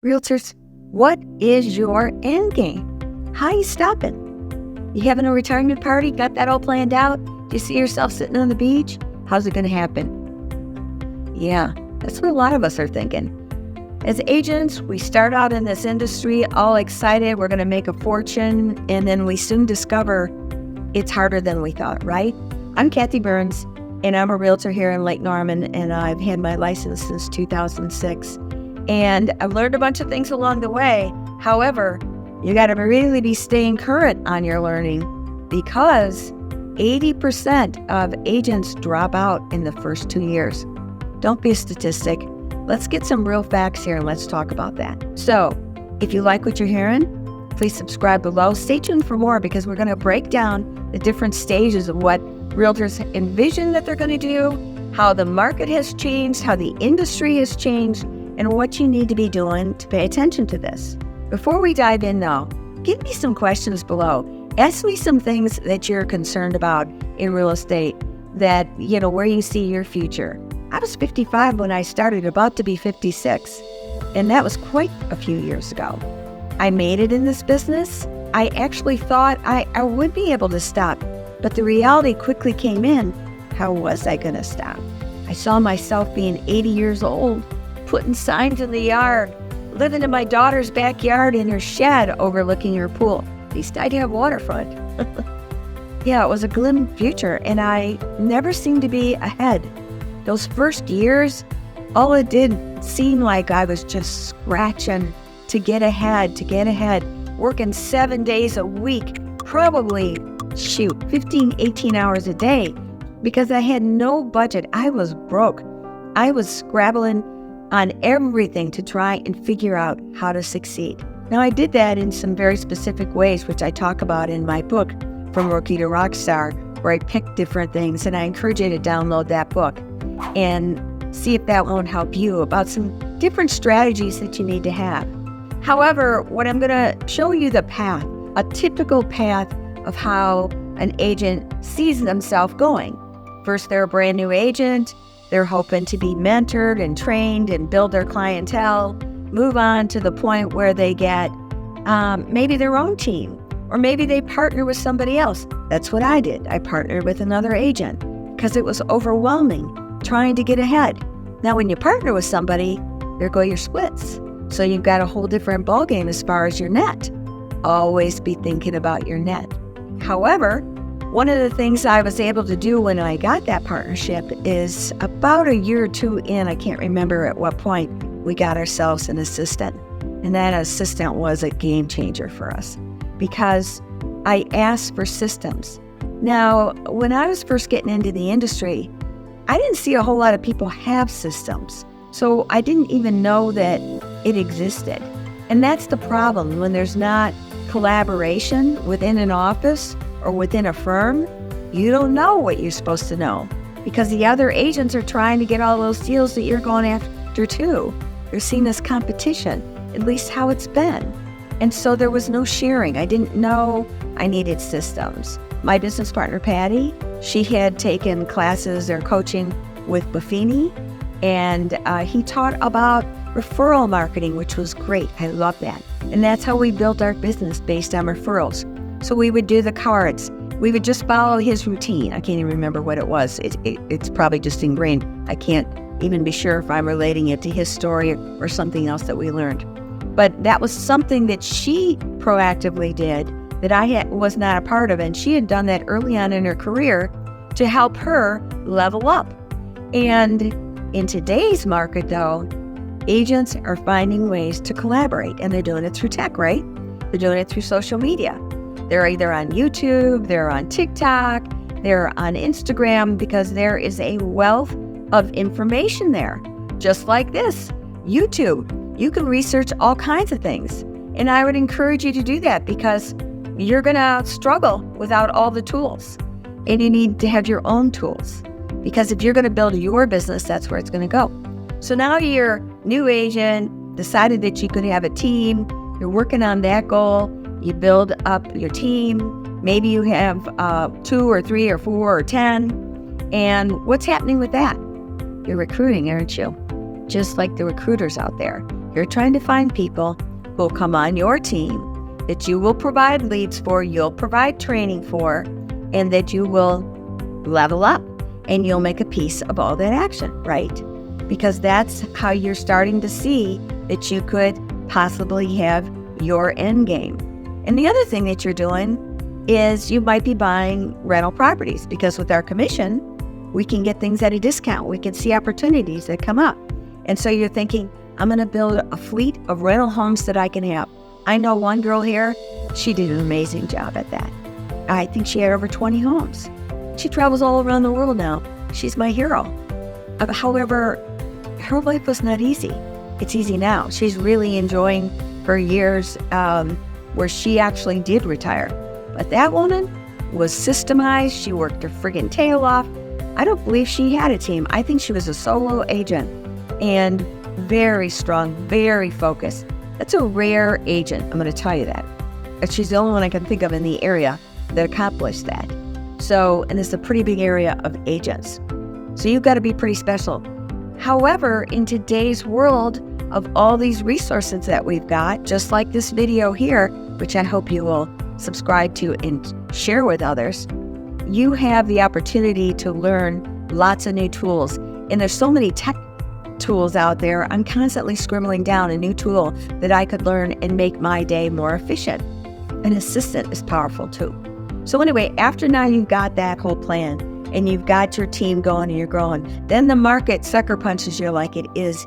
Realtors, what is your end game? How you stopping? You having a retirement party? Got that all planned out? Do you see yourself sitting on the beach? How's it going to happen? Yeah, that's what a lot of us are thinking. As agents, we start out in this industry all excited. We're going to make a fortune. And then we soon discover it's harder than we thought, right? I'm Kathy Burns, and I'm a realtor here in Lake Norman, and I've had my license since 2006. And I've learned a bunch of things along the way. However, you got to really be staying current on your learning because 80% of agents drop out in the first 2 years. Don't be a statistic. Let's get some real facts here and let's talk about that. So, if you like what you're hearing, please subscribe below. Stay tuned for more because we're going to break down the different stages of what realtors envision that they're going to do, how the market has changed, how the industry has changed, and what you need to be doing to pay attention to this. Before we dive in though, give me some questions below. Ask me some things that you're concerned about in real estate that, where you see your future. I was 55 when I started, about to be 56, and that was quite a few years ago. I made it in this business. I actually thought I would be able to stop, but the reality quickly came in. How was I going to stop? I saw myself being 80 years old, putting signs in the yard, living in my daughter's backyard in her shed overlooking her pool. At least I'd have waterfront. Yeah, it was a glim future, and I never seemed to be ahead. Those first years, all it did seemed like I was just scratching to get ahead, working 7 days a week, probably, 15, 18 hours a day, because I had no budget. I was broke. I was scrabbling on everything to try and figure out how to succeed. Now, I did that in some very specific ways, which I talk about in my book, From Rookie to Rockstar, where I pick different things, and I encourage you to download that book and see if that won't help you about some different strategies that you need to have. However, what I'm going to show you the path, a typical path of how an agent sees themselves going. First, they're a brand new agent. They're hoping to be mentored and trained and build their clientele, move on to the point where they get maybe their own team, or maybe they partner with somebody else. That's what I did. I partnered with another agent because it was overwhelming trying to get ahead. Now, when you partner with somebody, there go your splits. So you've got a whole different ballgame as far as your net. Always be thinking about your net. However, one of the things I was able to do when I got that partnership is about a year or two in, I can't remember at what point, we got ourselves an assistant. And that assistant was a game changer for us because I asked for systems. Now, when I was first getting into the industry, I didn't see a whole lot of people have systems. So I didn't even know that it existed. And that's the problem when there's not collaboration within an office or within a firm. You don't know what you're supposed to know because the other agents are trying to get all those deals that you're going after too. They're seen as competition, at least how it's been. And so there was no sharing. I didn't know I needed systems. My business partner, Patty, she had taken classes or coaching with Buffini, and he taught about referral marketing, which was great. I love that. And that's how we built our business, based on referrals. So we would do the cards. We would just follow his routine. I can't even remember what it was. It's probably just ingrained. I can't even be sure if I'm relating it to his story or something else that we learned. But that was something that she proactively did that I was not a part of. And she had done that early on in her career to help her level up. And in today's market, though, agents are finding ways to collaborate, and they're doing it through tech, right? They're doing it through social media. They're either on YouTube, they're on TikTok, they're on Instagram, because there is a wealth of information there. Just like this, YouTube. You can research all kinds of things. And I would encourage you to do that because you're going to struggle without all the tools. And you need to have your own tools. Because if you're going to build your business, that's where it's going to go. So now you're a new agent, decided that you could have a team, you're working on that goal. You build up your team. Maybe you have 2 or 3 or 4 or 10. And what's happening with that? You're recruiting, aren't you? Just like the recruiters out there. You're trying to find people who will come on your team that you will provide leads for, you'll provide training for, and that you will level up and you'll make a piece of all that action, right? Because that's how you're starting to see that you could possibly have your end game. And the other thing that you're doing is you might be buying rental properties, because with our commission, we can get things at a discount. We can see opportunities that come up. And so you're thinking, I'm going to build a fleet of rental homes that I can have. I know one girl here, she did an amazing job at that. I think she had over 20 homes. She travels all around the world now. She's my hero. However, her life was not easy. It's easy now. She's really enjoying her years where she actually did retire. But that woman was systemized. She worked her friggin' tail off. I don't believe she had a team. I think she was a solo agent and very strong, very focused. That's a rare agent, I'm going to tell you that. She's the only one I can think of in the area that accomplished that. So, and it's a pretty big area of agents. So you've got to be pretty special. However, in today's world of all these resources that we've got, just like this video here, which I hope you will subscribe to and share with others, you have the opportunity to learn lots of new tools. And there's so many tech tools out there. I'm constantly scribbling down a new tool that I could learn and make my day more efficient. An assistant is powerful too. So anyway, after now you've got that whole plan and you've got your team going and you're growing, then the market sucker punches you like it is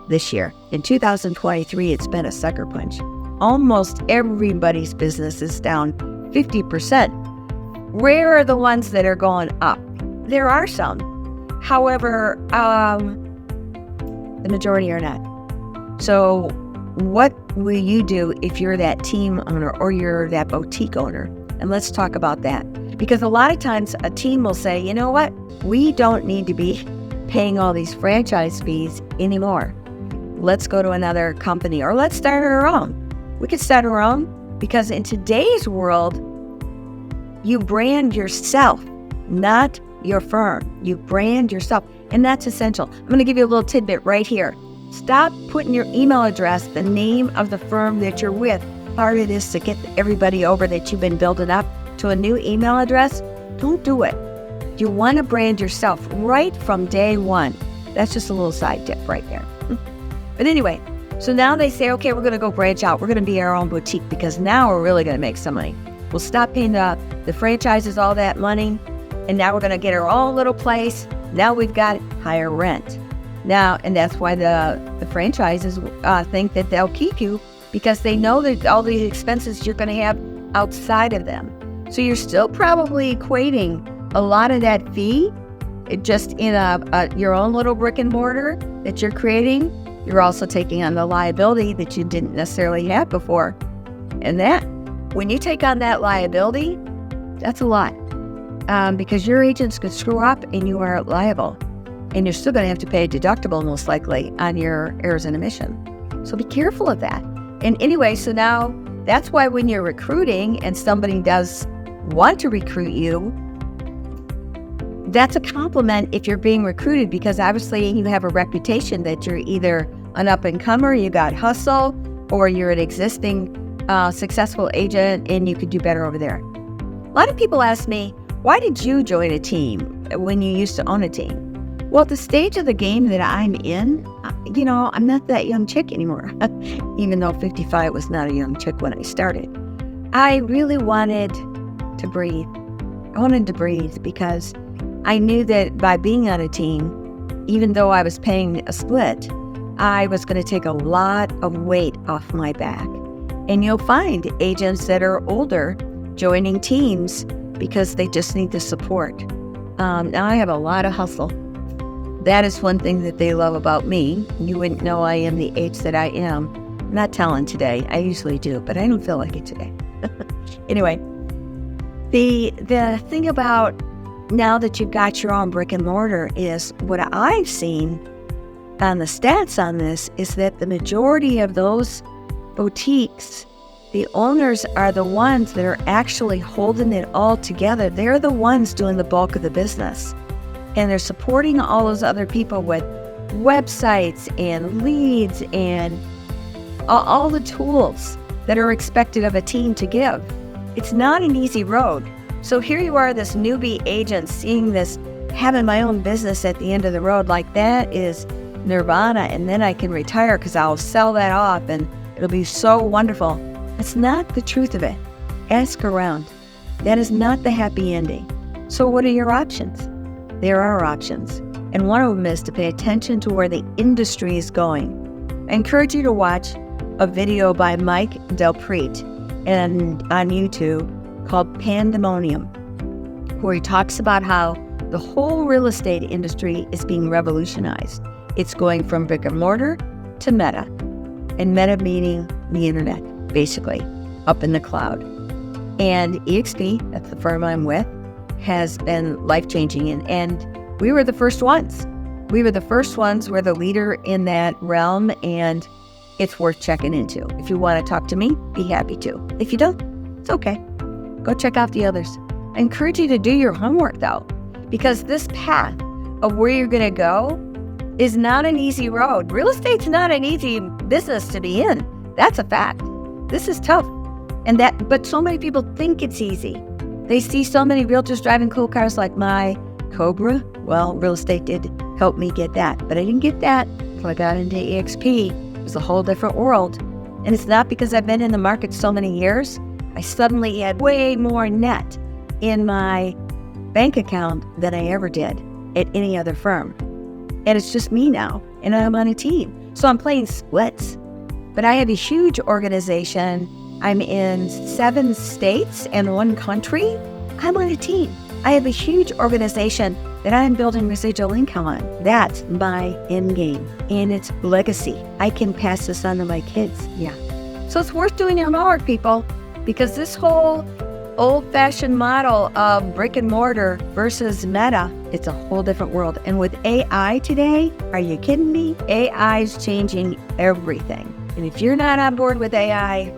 this year. In 2023, it's been a sucker punch. Almost everybody's business is down 50%. Rare are the ones that are going up. There are some. However, the majority are not. So what will you do if you're that team owner or you're that boutique owner? And let's talk about that. Because a lot of times a team will say, you know what? We don't need to be paying all these franchise fees anymore. Let's go to another company or let's start our own. We could start our own because in today's world, you brand yourself, not your firm. You brand yourself, and that's essential. I'm going to give you a little tidbit right here. Stop putting your email address, the name of the firm that you're with. Part of this to get everybody over that you've been building up to a new email address. Don't do it. You want to brand yourself right from day one. That's just a little side tip right there. But anyway, so now they say, okay, we're going to go branch out. We're going to be our own boutique because now we're really going to make some money. We'll stop paying the franchises all that money, and now we're going to get our own little place. Now we've got higher rent. Now, and that's why the franchises think that they'll keep you because they know that all the expenses you're going to have outside of them. So you're still probably equating a lot of that fee just in your own little brick and mortar that you're creating. You're also taking on the liability that you didn't necessarily have before. And that, when you take on that liability, that's a lot. Because your agents could screw up and you are liable. And you're still going to have to pay a deductible most likely on your errors and omission. So be careful of that. And anyway, so now that's why when you're recruiting and somebody does want to recruit you, that's a compliment if you're being recruited because obviously you have a reputation that you're either an up-and-comer, you got hustle, or you're an existing successful agent and you could do better over there. A lot of people ask me, why did you join a team when you used to own a team? Well, at the stage of the game that I'm in, I'm not that young chick anymore, even though 55 was not a young chick when I started. I really wanted to breathe. I wanted to breathe because I knew that by being on a team, even though I was paying a split, I was going to take a lot of weight off my back. And you'll find agents that are older joining teams because they just need the support. Now I have a lot of hustle. That is one thing that they love about me. You wouldn't know I am the age that I am. I'm not telling today. I usually do, but I don't feel like it today. Anyway, the thing about now that you've got your own brick and mortar is what I've seen on the stats on this is that the majority of those boutiques, the owners are the ones that are actually holding it all together. They're the ones doing the bulk of the business. And they're supporting all those other people with websites and leads and all the tools that are expected of a team to give. It's not an easy road. So here you are, this newbie agent, seeing this, having my own business at the end of the road, like that is nirvana, and then I can retire because I'll sell that off and it'll be so wonderful. That's not the truth of it. Ask around. That is not the happy ending. So what are your options? There are options, and one of them is to pay attention to where the industry is going. I encourage you to watch a video by Mike Delpreet and on YouTube called Pandemonium, where he talks about how the whole real estate industry is being revolutionized. It's going from brick and mortar to meta, and meta meaning the internet, basically, up in the cloud. And EXP, that's the firm I'm with, has been life-changing, and we were the first ones. We were the first ones. We're the leader in that realm, and it's worth checking into. If you want to talk to me, be happy to. If you don't, it's okay. Go check out the others. I encourage you to do your homework, though, because this path of where you're going to go is not an easy road. Real estate's not an easy business to be in. That's a fact. This is tough. But so many people think it's easy. They see so many realtors driving cool cars like my Cobra. Well, real estate did help me get that, but I didn't get that until I got into EXP. It was a whole different world. And it's not because I've been in the market so many years. I suddenly had way more net in my bank account than I ever did at any other firm. And it's just me now, and I'm on a team. So I'm playing splits. But I have a huge organization. I'm in 7 states and 1 country. I'm on a team. I have a huge organization that I'm building residual income on. That's my end game, and it's legacy. I can pass this on to my kids. Yeah. So it's worth doing your homework, people, because this whole old-fashioned model of brick and mortar versus meta, it's a whole different world. And with AI today, are you kidding me? AI is changing everything. And if you're not on board with AI,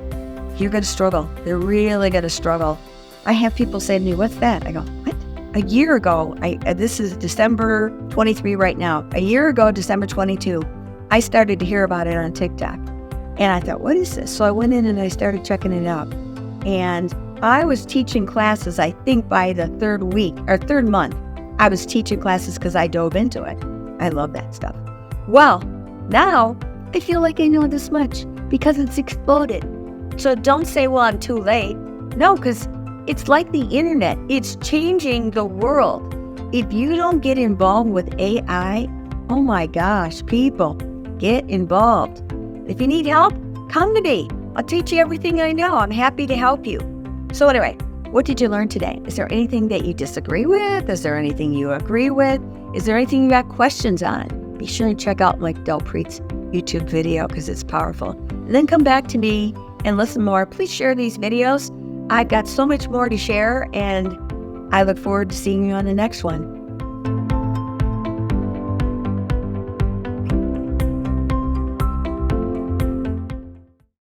you're going to struggle. They're really going to struggle. I have people say to me, what's that? I go, what? A year ago, this is December 23 right now. A year ago, December 22, I started to hear about it on TikTok. And I thought, what is this? So I went in and I started checking it out. And I was teaching classes, I think by the 3rd month, I was teaching classes because I dove into it. I love that stuff. Well, now I feel like I know this much because it's exploded. So don't say, well, I'm too late. No, because it's like the internet. It's changing the world. If you don't get involved with AI, oh my gosh, people, get involved. If you need help, come to me. I'll teach you everything I know. I'm happy to help you. So anyway, what did you learn today? Is there anything that you disagree with? Is there anything you agree with? Is there anything you got questions on? Be sure to check out Mike Delpreet's YouTube video because it's powerful. And then come back to me and listen more. Please share these videos. I've got so much more to share, and I look forward to seeing you on the next one.